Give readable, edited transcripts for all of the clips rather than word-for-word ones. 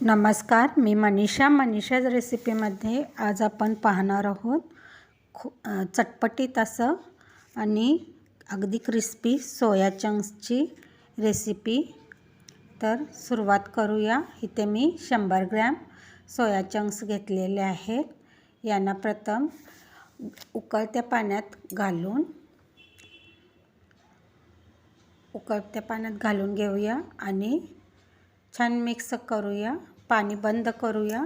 नमस्कार, मी मनीषाज रेसिपीमध्ये आज आपण पाहणार आहोत चटपटीत असं आणि अगदी क्रिस्पी सोया चंक्सची रेसिपी। तर सुरुवात करूया। इथे मी 100 ग्रॅम सोया चंक्स घेतलेले आहेत। यांना प्रथम उकळत्या पाण्यात घालून घेऊया आणि छान मिक्स करूया। पाणी बंद करूया।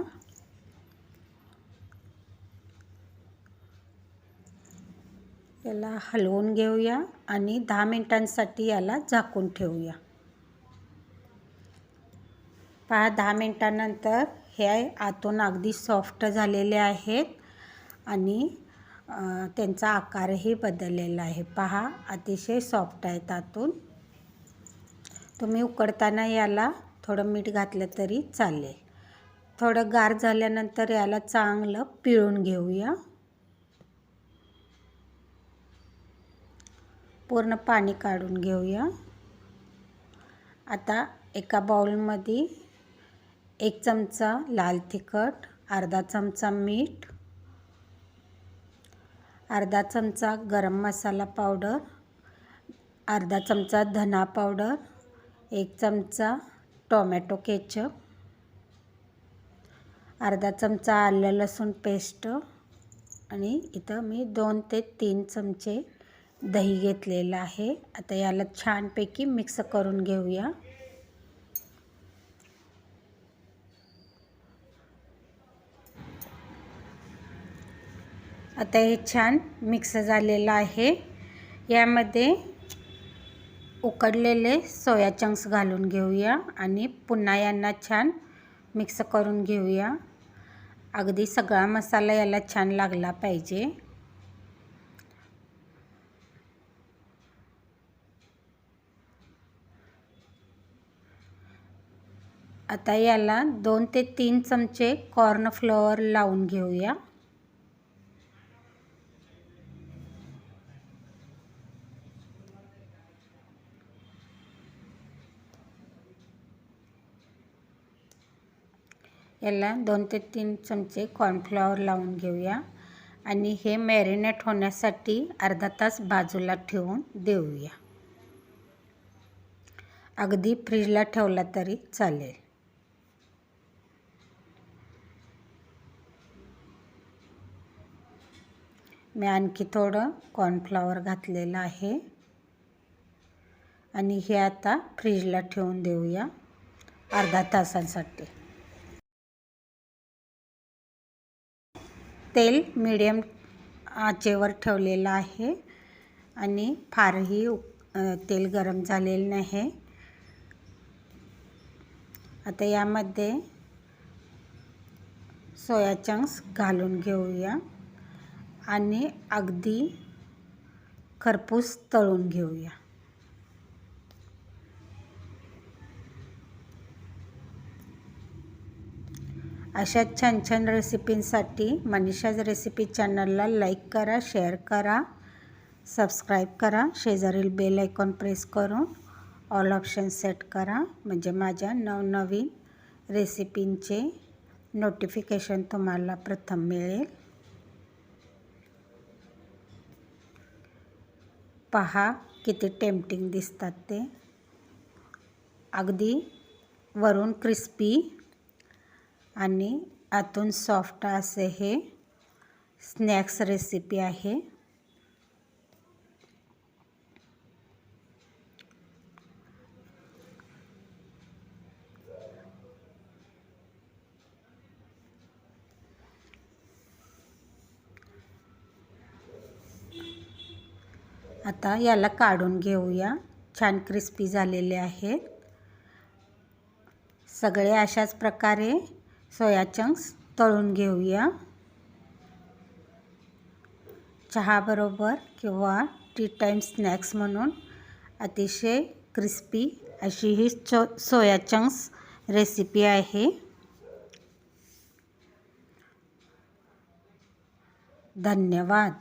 याला हलवून घेऊया आणि 10 मिनिटांसाठी याला झाकून ठेवूया। पहा 10 मिनिटांनंतर हे आतून अगदी सॉफ्ट झालेले आहेत आणि त्यांचा आकारही बदललेला आहे। पहा अतिशय सॉफ्ट आहेत आतून। तुम्ही उकडताना याला थोडं मीठ घातलं तरी चालेल। थोडं गार झाल्यानंतर याला चांगलं पिळून घेऊया। पूर्ण पाणी काढून घेऊया। आता एका बाउलमध्ये 1 चमचा लाल तिखट, अर्धा चमचा मीठ, अर्धा चमचा गरम मसाला पावडर, अर्धा चमचा धना पावडर, 1 चमचा टोमॅटो केचप, अर्धा चमचा आलं लसूण पेस्ट आणि इथं मी 2 ते 3 चमचे दही घेतलेलं आहे। आता याला छानपैकी मिक्स करून घेऊया। आता हे छान मिक्स झालेलं आहे। यामध्ये उकडलेले सोया चंक्स घालून घेऊया आणि पुन्हा यांना छान मिक्स करून घेऊया। अगदी सगळा मसाला याला छान लागला पाहिजे। आता याला 2 ते 3 चमचे कॉर्न फ्लोअर लावून घेऊया। याला 2 ते 3 चमचे कॉर्नफ्लॉवर लावून घेऊया आणि हे मॅरिनेट होण्यासाठी अर्धा तास बाजूला ठेवून देऊया। अगदी फ्रीजला ठेवला तरी चालेल। मी आणखी थोडं कॉर्नफ्लॉवर घातलेलं आहे आणि हे आता फ्रीजला ठेवून देऊया अर्धा तासासाठी। तेल मीडियम आचेवर ठेवलेलं आहे आणि फारही तेल गरम झालेलं नाही। आता यामध्ये सोया चंक्स घालून घेऊया आणि अगदी खरपूस तळून घेऊया। अशा छान छान रेसिपींसाठी मनीषाज रेसिपी चॅनलला लाईक करा, शेअर करा, सबस्क्राईब करा। शेजारील बेल आयकॉन प्रेस करून ऑल ऑप्शन सेट करा, म्हणजे माझ्या नवनवीन रेसिपींचे नोटिफिकेशन तुम्हाला प्रथम मिळेल। पहा किती टेम्पटिंग दिसतात ते। अगदी वरून क्रिस्पी आणि आतून सॉफ्ट असे हे स्नॅक्स रेसिपी आहे। आता याला काढून घेऊया। छान क्रिस्पी झालेले आहेत सगळे। अशाच प्रकारे सोया चंक्स तळून घेऊया। चहाबरोबर किंवा टी टाईम स्नॅक्स म्हणून अतिशय क्रिस्पी अशी ही सोया चंक्स रेसिपी आहे। धन्यवाद।